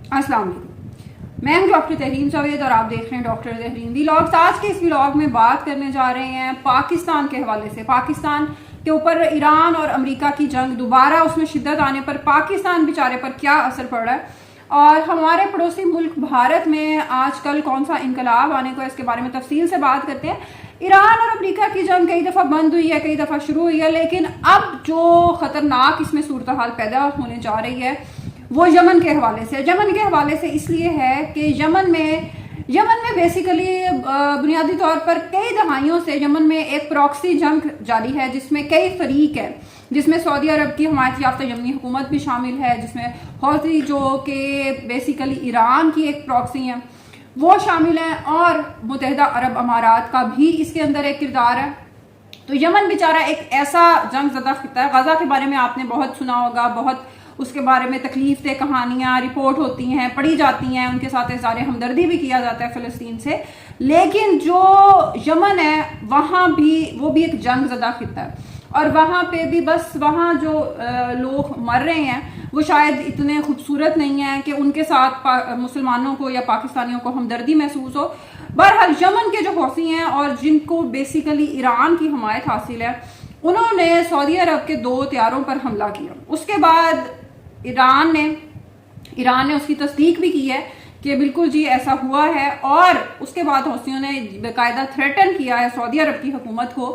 अस्सलाम वालेकुम। मैं हूं डॉक्टर तहरीन जावेद और आप देख रहे हैं डॉक्टर तहरीन व्लॉग्स। आज के इस व्लॉग में बात करने जा रहे हैं पाकिस्तान के हवाले से। पाकिस्तान के ऊपर ईरान और अमेरिका की जंग, दोबारा उसमें शिद्दत आने पर पाकिस्तान बेचारे पर क्या असर पड़ रहा है और हमारे पड़ोसी मुल्क भारत में आजकल कौन सा इनकलाब आने को है, इसके बारे में तफसील से बात करते हैं। ईरान और अमेरिका की जंग कई दफ़ा बंद हुई है, कई दफ़ा शुरू हुई है, लेकिन अब जो ख़तरनाक इसमें सूरत हाल पैदा होने जा रही है वो यमन के हवाले से। यमन के हवाले से इसलिए है कि यमन में बेसिकली बुनियादी तौर पर कई दहाइयों से यमन में एक प्रॉक्सी जंग जारी है जिसमें कई फरीक है, जिसमें सऊदी अरब की हमायत याफ्ता यमनी हुकूमत भी शामिल है, जिसमें हौथी जो कि बेसिकली ईरान की एक प्रॉक्सी है वो शामिल है, और मुत्तहिदा अरब अमारात का भी इसके अंदर एक किरदार है। तो यमन बेचारा एक ऐसा जंग ज़दा खिता है। गजा के बारे में आपने बहुत सुना होगा, बहुत उसके बारे में तकलीफ दे कहानियाँ रिपोर्ट होती हैं, पढ़ी जाती हैं, उनके साथ इज़हार हमदर्दी भी किया जाता है फ़लस्तीन से। लेकिन जो यमन है वहाँ भी वो भी एक जंग ज़दा खिता है, और वहाँ पे भी बस वहाँ जो लोग मर रहे हैं वो शायद इतने खूबसूरत नहीं है कि उनके साथ मुसलमानों को या पाकिस्तानियों को हमदर्दी महसूस हो। बहरहाल यमन के जो हौसी हैं और जिनको बेसिकली ईरान की हमायत हासिल है, उन्होंने सऊदी अरब के 2 तैयारों पर हमला किया। उसके बाद ईरान ने उसकी तस्दीक भी की है कि बिल्कुल जी ऐसा हुआ है, और उसके बाद हौसियों ने बाकायदा थ्रेटन किया है सऊदी अरब की हुकूमत को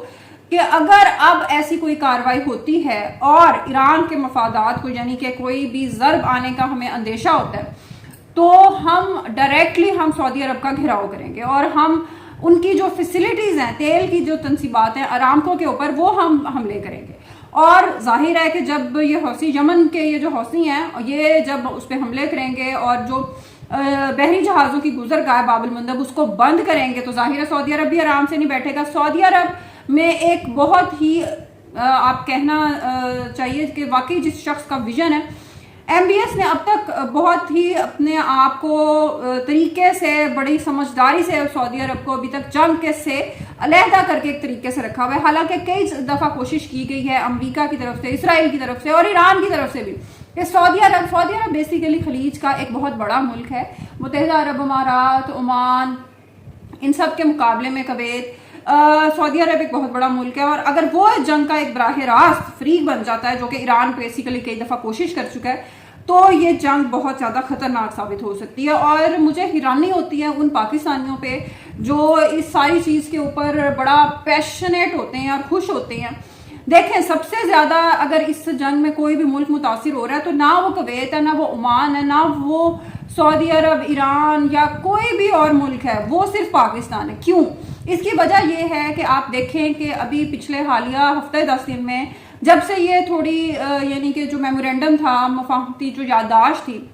कि अगर अब ऐसी कोई कार्रवाई होती है और ईरान के मफादात को, यानी कि कोई भी ज़र्ब आने का हमें अंदेशा होता है, तो हम डायरेक्टली सऊदी अरब का घेराव करेंगे और हम उनकी जो फैसिलिटीज़ हैं, तेल की जो तनसीबात हैं अरामको के ऊपर, वो हम हमले करेंगे। और जाहिर है कि जब ये हौसी यमन के ये जो हौसी हैं ये जब उस पर हमले करेंगे और जो बहरी जहाज़ों की गुजरगाह बाब अल मंदब उसको बंद करेंगे, तो जाहिर है सऊदी अरब भी आराम से नहीं बैठेगा। सऊदी अरब में एक बहुत ही आप कहना चाहिए कि वाकई जिस शख्स का विजन है, MBS ने अब तक बहुत ही अपने आप को तरीके से, बड़ी समझदारी से सऊदी अरब को अभी तक जंग के से अलहदा करके एक तरीके से रखा हुआ है। हालांकि कई दफ़ा कोशिश की गई है अमेरिका की तरफ से, इसराइल की तरफ से और ईरान की तरफ से भी कि सऊदी अरब बेसिकली खलीज का एक बहुत बड़ा मुल्क है। मुत्तहिदा अरब अमारात, ओमान, इन सब के मुकाबले में कुवैत, सऊदी अरब एक बहुत बड़ा मुल्क है, और अगर वो जंग का एक बराह रास्त फरीक बन जाता है, जो कि ईरान बेसिकली कई दफ़ा कोशिश कर चुका है, तो ये जंग बहुत ज़्यादा ख़तरनाक साबित हो सकती है। और मुझे हैरानी होती है उन पाकिस्तानियों पे जो इस सारी चीज़ के ऊपर बड़ा पैशनेट होते हैं और खुश होते हैं। देखें, सबसे ज़्यादा अगर इस जंग में कोई भी मुल्क मुतासिर हो रहा है तो ना वो कुवैत है, ना वो ओमान है, ना वो सऊदी अरब, ईरान या कोई भी और मुल्क है, वो सिर्फ पाकिस्तान है। क्यों? इसकी वजह यह है कि आप देखें कि अभी पिछले हालिया हफ्ते 10 दिन में जब से ये थोड़ी यानी कि जो मेमोरेंडम था, मफाहमती जो याददाश्त थी,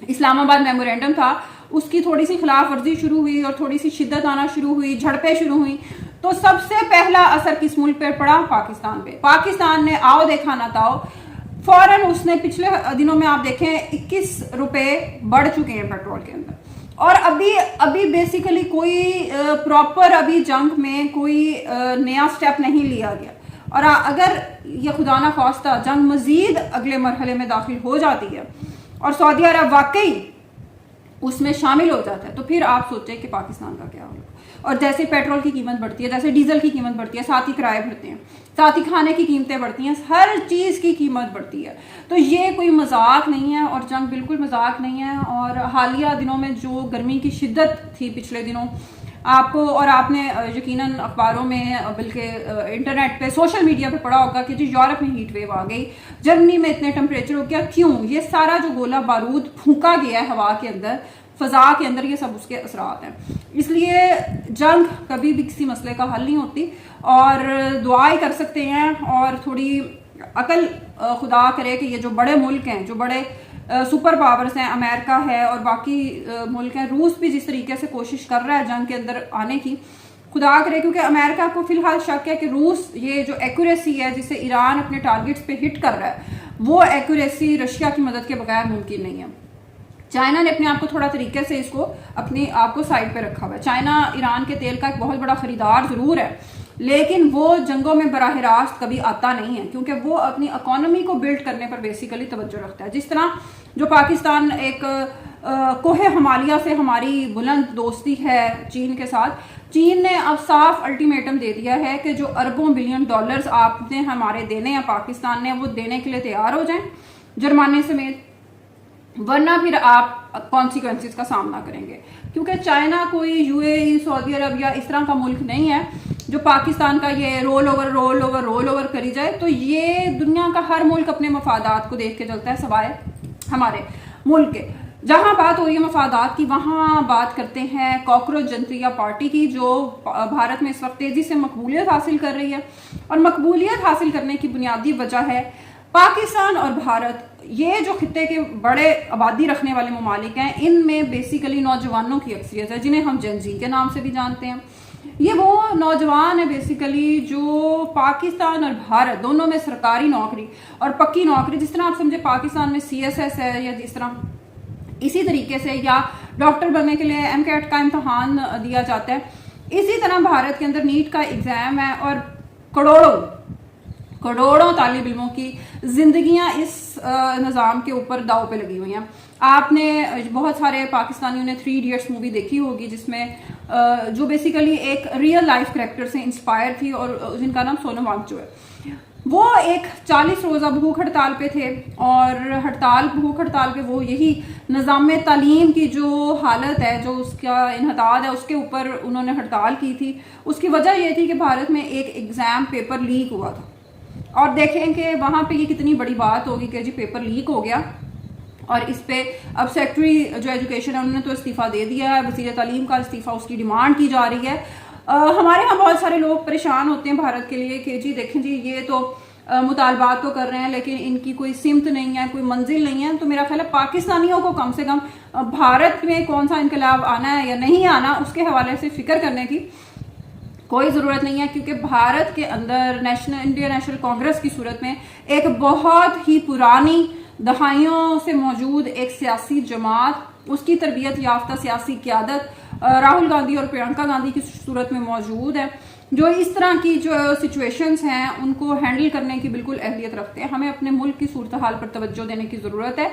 इस्लामाबाद मेमोरेंडम था, उसकी थोड़ी सी खिलाफ वर्जी शुरू हुई और थोड़ी सी शिद्दत आना शुरू हुई, झड़पें शुरू हुई, तो सबसे पहला असर किस मुल्क पर पड़ा? पाकिस्तान पे। पाकिस्तान ने आओ देखा ना ताओ, फौरन उसने पिछले दिनों में आप देखें 21 रुपए बढ़ चुके हैं पेट्रोल के अंदर, और अभी बेसिकली कोई प्रॉपर अभी जंग में कोई नया स्टेप नहीं लिया गया। और अगर ये खुदा ना खास्ता जंग मजीद अगले मरहले में दाखिल हो जाती है और सऊदी अरब वाकई उसमें शामिल हो जाता है, तो फिर आप सोचें कि पाकिस्तान का क्या होगा। और जैसे पेट्रोल की कीमत बढ़ती है, जैसे डीजल की कीमत बढ़ती है, साथ ही किराए बढ़ते हैं, साथ ही खाने की कीमतें बढ़ती हैं, हर चीज़ की कीमत बढ़ती है। तो ये कोई मजाक नहीं है और जंग बिल्कुल मजाक नहीं है। और हालिया दिनों में जो गर्मी की शिद्दत थी पिछले दिनों, आपको और आपने यकीनन अखबारों में बल्कि इंटरनेट पे, सोशल मीडिया पे पढ़ा होगा कि जी यूरोप में हीट वेव आ गई, जर्मनी में इतने टेम्परेचर हो गया। क्यों? ये सारा जो गोला बारूद फूंका गया है हवा के अंदर, फ़ज़ा के अंदर, ये सब उसके असरात हैं। इसलिए जंग कभी भी किसी मसले का हल नहीं होती, और दुआ ही कर सकते हैं और थोड़ी अकल खुदा करे कि ये जो बड़े मुल्क हैं, जो बड़े सुपर पावर्स हैं, अमेरिका है और बाकी मुल्क हैं, रूस भी जिस तरीके से कोशिश कर रहा है जंग के अंदर आने की, खुदा करे, क्योंकि अमेरिका को फिलहाल शक है कि रूस ये जो एक्यूरेसी है जिसे ईरान अपने टारगेट्स पे हिट कर रहा है, वो एक्यूरेसी रशिया की मदद के बगैर मुमकिन नहीं है। चाइना ने अपने आप को थोड़ा तरीके से इसको अपने आप को साइड पे रखा हुआ है। चाइना ईरान के तेल का एक बहुत बड़ा खरीदार जरूर है, लेकिन वो जंगों में बराह रास्त कभी आता नहीं है, क्योंकि वो अपनी इकोनॉमी को बिल्ड करने पर बेसिकली तवज्जो रखता है। जिस तरह जो पाकिस्तान एक कोहे हिमालय से हमारी बुलंद दोस्ती है चीन के साथ। चीन ने अब साफ अल्टीमेटम दे दिया है कि जो अरबों बिलियन डॉलर्स आपने हमारे देने या पाकिस्तान ने वो देने के लिए तैयार हो जाएं जुर्माने समेत, वरना फिर आप कॉन्सिक्वेंसेस का सामना करेंगे। क्योंकि चाइना कोई यूएई, सऊदी अरब या इस तरह का मुल्क नहीं है जो पाकिस्तान का ये रोल ओवर करी जाए। तो ये दुनिया का हर मुल्क अपने मफादात को देख के चलता है, सवाए हमारे मुल्क के। जहां बात हो रही है मफादात की, वहां बात करते हैं कॉकरोच जनता पार्टी की, जो भारत में इस वक्त तेजी से मकबूलियत हासिल कर रही है। और मकबूलियत हासिल करने की बुनियादी वजह है पाकिस्तान और भारत, ये जो खित्ते के बड़े आबादी रखने वाले ममालिक हैं, इनमें बेसिकली नौजवानों की अक्सरियत है, जिन्हें हम जेन जी के नाम से भी जानते हैं। ये वो नौजवान है बेसिकली जो पाकिस्तान और भारत दोनों में सरकारी नौकरी और पक्की नौकरी, जिस तरह आप समझे पाकिस्तान में CSS है या जिस तरह इसी तरीके से, या डॉक्टर बनने के लिए MCAT का इम्तहान दिया जाता है, इसी तरह भारत के अंदर नीट का एग्जाम है और करोड़ों तालिब इल्मों की जिंदगियां इस निज़ाम के ऊपर दाव पे लगी हुई हैं। आपने बहुत सारे पाकिस्तानियों ने 3 इडियट्स मूवी देखी होगी, जिसमें जो बेसिकली एक रियल लाइफ कैरेक्टर से इंस्पायर थी और जिनका नाम सोनम वांगचुक है। वो एक 40 रोज़ा भूख हड़ताल पे थे और भूख हड़ताल पे वो यही निज़ाम तालीम की जो हालत है, जो उसका इन्हताद है, उसके ऊपर उन्होंने हड़ताल की थी। उसकी वजह ये थी कि भारत में एक एग्ज़ाम पेपर लीक हुआ था और देखें कि वहाँ पे ये कितनी बड़ी बात होगी कि जी पेपर लीक हो गया। और इस पे अब सेक्रेटरी जो एजुकेशन है उन्होंने तो इस्तीफ़ा दे दिया है, वज़ीर तालीम का इस्तीफ़ा, उसकी डिमांड की जा रही है। हमारे यहाँ बहुत सारे लोग परेशान होते हैं भारत के लिए कि जी देखें जी ये तो मुतालबात तो कर रहे हैं लेकिन इनकी कोई सिमत नहीं है, कोई मंजिल नहीं है। तो मेरा ख्याल है पाकिस्तानियों को कम से कम भारत में कौन सा इनकलाब आना है या नहीं आना, उसके हवाले से फिक्र करने की कोई ज़रूरत नहीं है। क्योंकि भारत के अंदर इंडियन नेशनल कांग्रेस की सूरत में एक बहुत ही पुरानी दहाइयों से मौजूद एक सियासी जमात, उसकी तरबियत याफ्ता सियासी क़यादत राहुल गांधी और प्रियंका गांधी की सूरत में मौजूद है, जो इस तरह की जो सिचुएशंस हैं उनको हैंडल करने की बिल्कुल अहलियत रखते हैं। हमें अपने मुल्क की सूरत हाल पर तवज्जो देने की ज़रूरत है।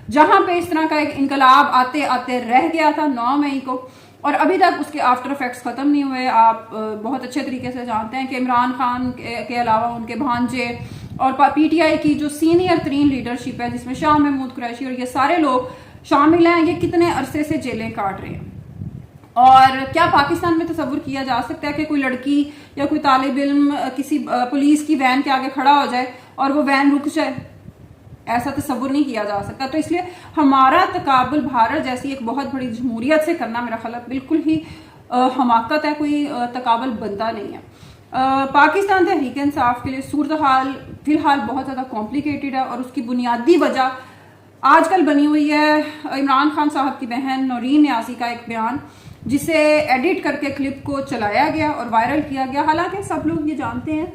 जहां पे इस तरह का एक इनकलाब आते आते रह गया था 9 मई को और अभी तक उसके आफ्टर इफेक्ट्स ख़त्म नहीं हुए। आप बहुत अच्छे तरीके से जानते हैं कि इमरान खान के अलावा उनके भांजे और PTI की जो सीनियर तरीन लीडरशिप है, जिसमें शाह महमूद कुरैशी और ये सारे लोग शामिल हैं, ये कितने अरसे से जेलें काट रहे हैं। और क्या पाकिस्तान में तसव्वुर किया जा सकता है कि कोई लड़की या कोई तालिब इल्म किसी पुलिस की वैन के आगे खड़ा हो जाए और वो वैन रुक जाए? ऐसा तसव्वुर नहीं किया जा सकता। तो इसलिए हमारा तकाबुल भारत जैसी एक बहुत बड़ी जमहूरियत से करना मेरा ख्याल बिल्कुल ही हमाकत है, कोई तकाबुल बनता नहीं है। पाकिस्तान तहरीक इंसाफ के लिए सूरत हाल फिलहाल बहुत ज़्यादा कॉम्प्लिकेटेड है और उसकी बुनियादी वजह आजकल बनी हुई है इमरान खान साहब की बहन नौरीन न्याज़ी का एक बयान, जिसे एडिट करके क्लिप को चलाया गया और वायरल किया गया। हालांकि सब लोग ये जानते हैं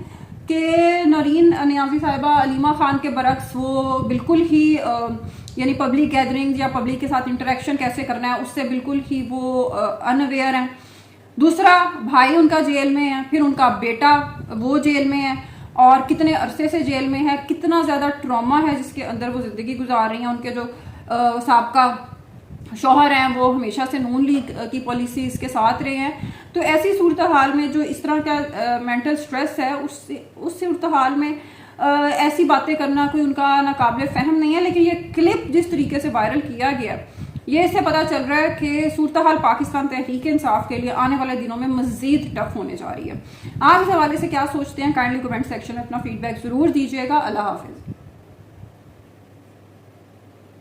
कि नौरीन न्याज़ी साहिबा अलीमा खान के बरक्स वो बिल्कुल ही यानी पब्लिक गैदरिंग या पब्लिक के साथ इंटरेक्शन कैसे करना है उससे बिल्कुल ही वो अनअवेयर हैं। दूसरा, भाई उनका जेल में है, फिर उनका बेटा वो जेल में है और कितने अरसे से जेल में है, कितना ज़्यादा ट्रॉमा है जिसके अंदर वो ज़िंदगी गुजार रही हैं। उनके जो साबका शौहर हैं वो हमेशा से नून लीग की पॉलिसीज़ के साथ रहे हैं। तो ऐसी सूरत हाल में जो इस तरह का मेंटल स्ट्रेस है उस सूरत हाल में ऐसी बातें करना कोई उनका नाकाबिले फ़हम नहीं है। लेकिन ये क्लिप जिस तरीके से वायरल किया गया, ये इससे पता चल रहा है कि सूरत हाल पाकिस्तान तहरीक इंसाफ के लिए आने वाले दिनों में मज़ीद टफ होने जा रही है। आप इस हवाले से क्या सोचते हैं? काइंडली कमेंट सेक्शन में अपना फीडबैक ज़रूर दीजिएगा। अल्लाह हाफिज़।